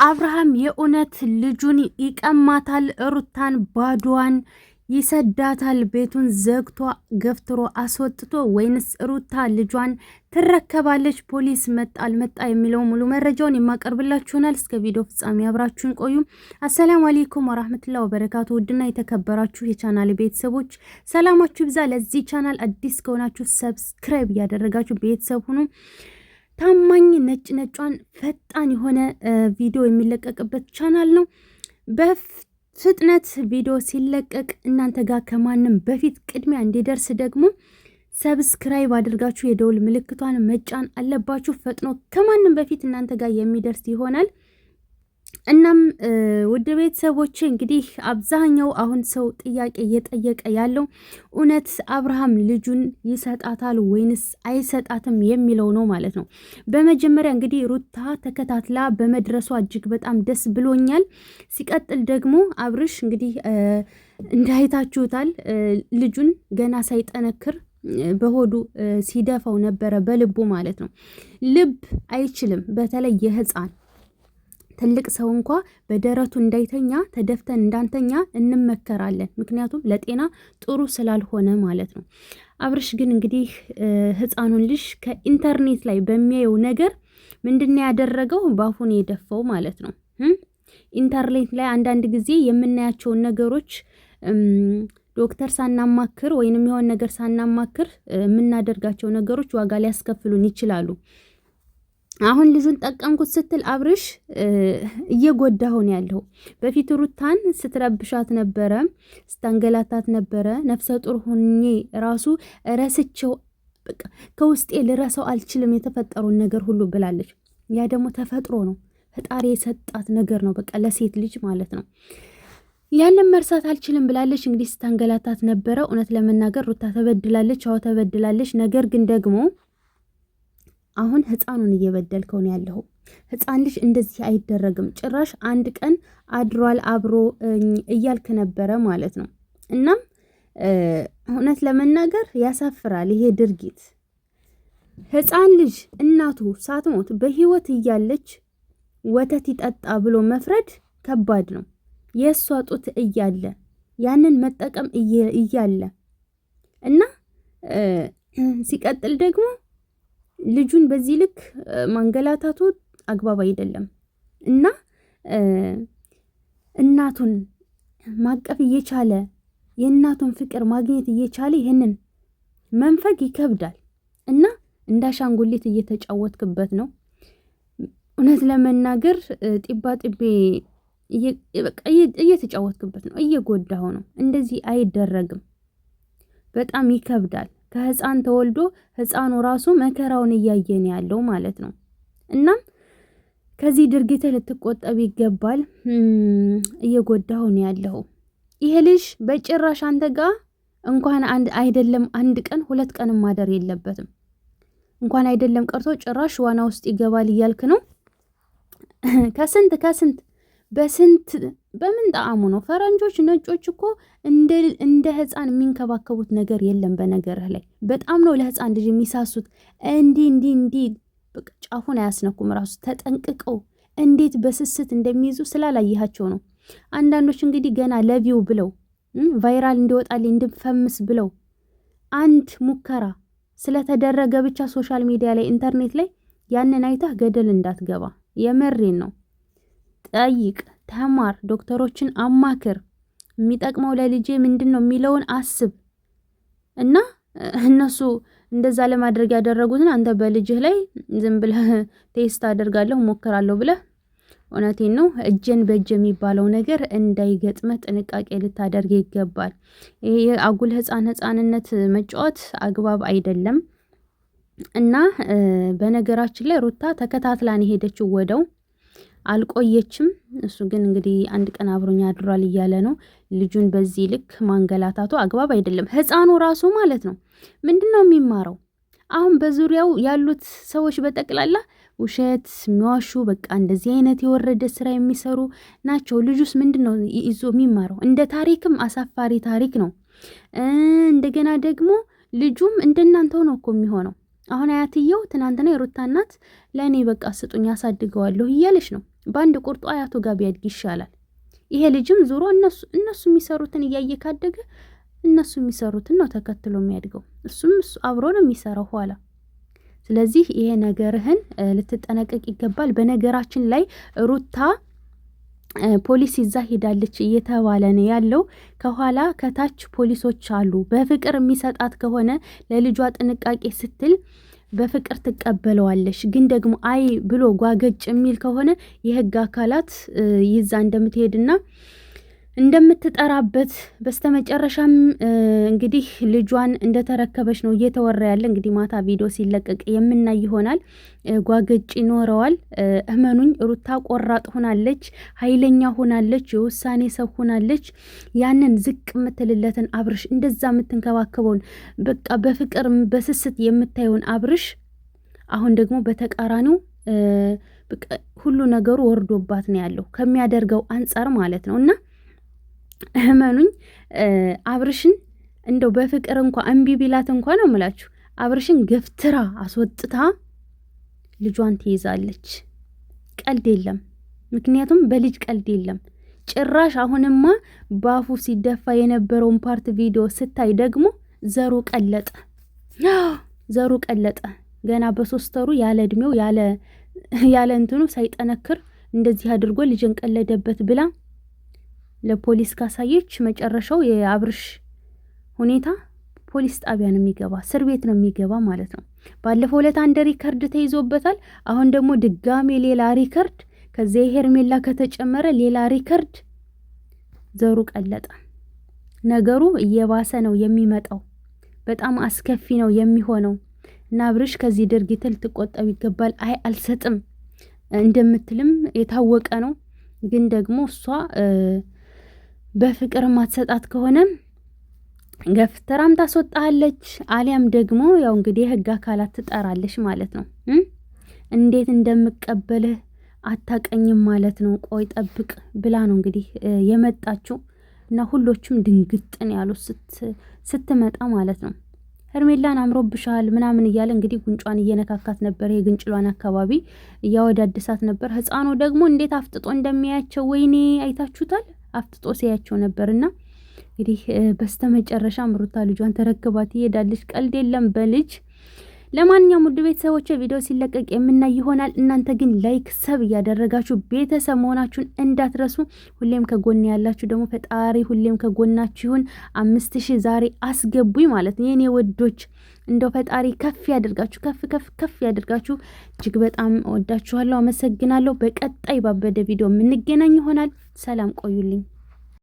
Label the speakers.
Speaker 1: አብርሃም የእውነት ልጁን ይቀማታል፣ ሩታን ባዷን ይሰዳታል፣ ቤቱን ዘግቶ ገፍትሮ አስወጥቶ፣ ወይንስ ሩታ ልጇን ትረከባለች? ፖሊስ መጣ አልመጣ የሚለው ሙሉ መረጃውን የማቀርብላችሁ ይሆናል። እስከ ቪዲዮ ፍጻሜ አብራችሁን ቆዩ። አሰላሙ አለይኩም ወራህመቱላሂ ወበረካቱ። ውድና የተከበራችሁ የቻናል ቤተሰቦች ሰላማችሁ ይብዛ። ለዚህ ቻናል አዲስ ከሆናችሁ ሰብስክራይብ እያደረጋችሁ ቤተሰብ ሁኑ። ታማኝ ነጭ ነጯን ፈጣን የሆነ ቪዲዮ የሚለቀቅበት ቻናል ነው። በፍጥነት ቪዲዮ ሲለቀቅ እናንተ ጋር ከማንም በፊት ቅድሚያ እንዲደርስ ደግሞ ሰብስክራይብ አድርጋችሁ የደውል ምልክቷን መጫን አለባችሁ። ፈጥኖ ከማንም በፊት እናንተ ጋር የሚደርስ ይሆናል። እናም ውድ ቤተሰቦች እንግዲህ አብዛኛው አሁን ሰው ጥያቄ እየጠየቀ ያለው እውነት አብርሃም ልጁን ይሰጣታል ወይንስ አይሰጣትም የሚለው ነው ማለት ነው። በመጀመሪያ እንግዲህ ሩታ ተከታትላ በመድረሷ እጅግ በጣም ደስ ብሎኛል። ሲቀጥል ደግሞ አብርሽ እንግዲህ እንዳይታችሁታል ልጁን ገና ሳይጠነክር በሆዱ ሲደፋው ነበረ፣ በልቡ ማለት ነው። ልብ አይችልም፣ በተለይ የህፃን ትልቅ ሰው እንኳ በደረቱ እንዳይተኛ ተደፍተን እንዳንተኛ እንመከራለን። ምክንያቱም ለጤና ጥሩ ስላልሆነ ማለት ነው። አብርሽ ግን እንግዲህ ህፃኑን ልጅ ከኢንተርኔት ላይ በሚያየው ነገር ምንድነው ያደረገው? ባፉን የደፋው ማለት ነው። ኢንተርኔት ላይ አንዳንድ ጊዜ የምናያቸውን ነገሮች ዶክተር ሳናማክር ወይንም የሆነ ነገር ሳናማክር የምናደርጋቸው ነገሮች ዋጋ ሊያስከፍሉን ይችላሉ። አሁን ልጁን ጠቀምኩት ስትል አብርሽ እየጎዳሁ ነው ያለው። በፊት ሩታን ስትረብሻት ነበረ፣ ስታንገላታት ነበረ። ነፍሰ ጡር ሆኜ ራሱ ረስቸው በቃ ከውስጤ ልረሳው አልችልም የተፈጠረውን ነገር ሁሉ ብላለች። ያ ደግሞ ተፈጥሮ ነው፣ ፈጣሪ የሰጣት ነገር ነው። በቃ ለሴት ልጅ ማለት ነው። ያንን መርሳት አልችልም ብላለች። እንግዲህ ስታንገላታት ነበረ። እውነት ለመናገር ሩታ ተበድላለች፣ አዎ ተበድላለች። ነገር ግን ደግሞ አሁን ህፃኑን እየበደልከው ነው ያለው። ህፃን ልጅ እንደዚህ አይደረግም። ጭራሽ አንድ ቀን አድሯል አብሮ እያልክ ነበረ ማለት ነው። እናም እውነት ለመናገር ያሳፍራል ይሄ ድርጊት። ህፃን ልጅ እናቱ ሳትሞት በህይወት እያለች ወተት ይጠጣ ብሎ መፍረድ ከባድ ነው። የእሷ ጡት እያለ ያንን መጠቀም እያለ እና ሲቀጥል ደግሞ ልጁን በዚህ ልክ ማንገላታቱ አግባብ አይደለም። እና እናቱን ማቀፍ እየቻለ የእናቱን ፍቅር ማግኘት እየቻለ ይሄንን መንፈግ ይከብዳል። እና እንዳሻንጉሊት እየተጫወትክበት ነው። እውነት ለመናገር ጢባ ጢቤ እየተጫወትክበት ነው፣ እየጎዳው ነው። እንደዚህ አይደረግም። በጣም ይከብዳል። ከህፃን ተወልዶ ህፃኑ ራሱ መከራውን እያየን ያለው ማለት ነው። እናም ከዚህ ድርጊት ልትቆጠብ ይገባል። እየጎዳው ነው ያለው ይሄ ልጅ። በጭራሽ አንተ ጋር እንኳን አንድ ቀን 2 ቀን ማደር የለበትም። እንኳን አይደለም ቀርቶ ጭራሽ ዋና ውስጥ ይገባል እያልክ ነው። ከስንት በምን ጣዕሙ ነው? ፈረንጆች ነጮች እኮ እንደ ህፃን የሚንከባከቡት ነገር የለም። በነገርህ ላይ በጣም ነው ለህፃን ልጅ የሚሳሱት። እንዲህ በቃ ጫፉን አያስነኩም። ራሱ ተጠንቅቀው እንዴት በስስት እንደሚይዙ ስላላየሃቸው ነው። አንዳንዶች እንግዲህ ገና ለቪው ብለው ቫይራል እንዲወጣልኝ እንድፈምስ ብለው አንድ ሙከራ ስለተደረገ ብቻ ሶሻል ሚዲያ ላይ ኢንተርኔት ላይ ያንን አይተህ ገደል እንዳትገባ። የመሬን ነው። ጠይቅ፣ ተማር፣ ዶክተሮችን አማክር። የሚጠቅመው ለልጄ ምንድነው የሚለውን አስብ። እና እነሱ እንደዛ ለማድረግ ያደረጉትን አንተ በልጅህ ላይ ዝም ብለህ ቴስት አደርጋለሁ ሞክራለሁ ብለህ እውነቴን ነው እጅን በእጅ የሚባለው ነገር እንዳይገጥመህ ጥንቃቄ ልታደርግ ይገባል። ይሄ አጉል ህፃንነት መጫወት አግባብ አይደለም። እና በነገራችን ላይ ሩታ ተከታትላን ሄደችው ወደው አልቆየችም። እሱ ግን እንግዲህ አንድ ቀን አብሮኛ አድሯል እያለ ነው። ልጁን በዚህ ልክ ማንገላታቱ አግባብ አይደለም። ህፃኑ ራሱ ማለት ነው ምንድነው የሚማረው? አሁን በዙሪያው ያሉት ሰዎች በጠቅላላ ውሸት የሚዋሹ በቃ እንደዚህ አይነት የወረደ ስራ የሚሰሩ ናቸው። ልጁስ ምንድነው ይዞ የሚማረው? እንደ ታሪክም አሳፋሪ ታሪክ ነው። እንደገና ደግሞ ልጁም እንደናንተው ነው እኮ የሚሆነው። አሁን አያትየው ትናንትና የሩታ እናት ለእኔ በቃ ስጡኝ አሳድገዋለሁ እያለች ነው። በአንድ ቁርጡ አያቱ ጋር ቢያድግ ይሻላል። ይሄ ልጅም ዞሮ እነሱ የሚሰሩትን እያየ ካደገ እነሱ የሚሰሩትን ነው ተከትሎ የሚያድገው። እሱም አብሮ ነው የሚሰራው ኋላ። ስለዚህ ይሄ ነገርህን ልትጠነቀቅ ይገባል። በነገራችን ላይ ሩታ ፖሊስ ይዛ ሄዳለች እየተባለ ነው ያለው። ከኋላ ከታች ፖሊሶች አሉ። በፍቅር የሚሰጣት ከሆነ ለልጇ ጥንቃቄ ስትል በፍቅር ትቀበለዋለች። ግን ደግሞ አይ ብሎ ጓገጭ የሚል ከሆነ የህግ አካላት ይዛ እንደምትሄድና እንደምትጠራበት በስተመጨረሻም እንግዲህ ልጇን እንደተረከበች ነው እየተወራ ያለ። እንግዲህ ማታ ቪዲዮ ሲለቀቅ የምናይ ይሆናል። ጓገጭ ይኖረዋል። እመኑኝ ሩታ ቆራጥ ሆናለች፣ ኃይለኛ ሆናለች፣ የውሳኔ ሰው ሆናለች። ያንን ዝቅ የምትልለትን አብርሽ፣ እንደዛ የምትንከባከበውን በቃ በፍቅር በስስት የምታየውን አብርሽ አሁን ደግሞ በተቃራኒው ሁሉ ነገሩ ወርዶባት ነው ያለው ከሚያደርገው አንጻር ማለት ነው። እና እመኑኝ አብርሽን እንደው በፍቅር እንኳን እምቢ ቢላት እንኳን ነው የምላችሁ አብርሽን ገፍትራ አስወጥታ ልጇን ትይዛለች። ቀልድ የለም። ምክንያቱም በልጅ ቀልድ የለም ጭራሽ። አሁንማ ባፉ ሲደፋ የነበረውን ፓርት ቪዲዮ ስታይ ደግሞ ዘሩ ቀለጠ፣ ዘሩ ቀለጠ። ገና በ3 ወሩ ያለ እድሜው ያለ እንትኑ ሳይጠነክር እንደዚህ አድርጎ ልጅን ቀለደበት ብላ ለፖሊስ ካሳየች መጨረሻው የአብርሽ ሁኔታ ፖሊስ ጣቢያ ነው የሚገባ፣ እስር ቤት ነው የሚገባ ማለት ነው። ባለፈው ዕለት አንድ ሪከርድ ተይዞበታል። አሁን ደግሞ ድጋሜ ሌላ ሪከርድ፣ ከዚያ ሄርሜላ ከተጨመረ ሌላ ሪከርድ። ዘሩ ቀለጠ። ነገሩ እየባሰ ነው የሚመጣው። በጣም አስከፊ ነው የሚሆነው እና አብርሽ ከዚህ ድርጊት ልትቆጠብ ይገባል። አይ አልሰጥም እንደምትልም የታወቀ ነው። ግን ደግሞ እሷ በፍቅር ማትሰጣት ከሆነ ገፍትራም ታስወጣለች፣ አሊያም ደግሞ ያው እንግዲህ የህግ አካላት ትጠራለች ማለት ነው። እንዴት እንደምቀበልህ አታቀኝም ማለት ነው። ቆይ ጠብቅ ብላ ነው እንግዲህ የመጣችው እና ሁሎቹም ድንግጥን ያሉት ስትመጣ ማለት ነው። ሄርሜላን አምሮብሻል ምናምን እያለ እንግዲህ ጉንጯን እየነካካት ነበር። የግንጭሏን አካባቢ እያወዳደሳት ነበር። ህፃኑ ደግሞ እንዴት አፍጥጦ እንደሚያያቸው ወይኔ አይታችሁታል። አፍጥጦ ሲያያቸው ነበርና እንግዲህ በስተመጨረሻም ሩታ ልጇን ተረክባ ትሄዳለች። ቀልድ የለም በልጅ። ለማንኛውም ውድ ቤተሰቦች ቪዲዮ ሲለቀቅ የምናይ ይሆናል። እናንተ ግን ላይክ ሰብ እያደረጋችሁ ቤተሰብ መሆናችሁን እንዳትረሱ። ሁሌም ከጎን ያላችሁ ደግሞ ፈጣሪ ሁሌም ከጎናችሁ ይሁን። 5000 ዛሬ አስገቡኝ ማለት ነው የኔ ወዶች። እንደው ፈጣሪ ከፍ ያደርጋችሁ፣ ከፍ ያደርጋችሁ። እጅግ በጣም ወዳችኋለሁ፣ አመሰግናለሁ። በቀጣይ ባበደ ቪዲዮ የምንገናኝ ይሆናል። ሰላም ቆዩልኝ።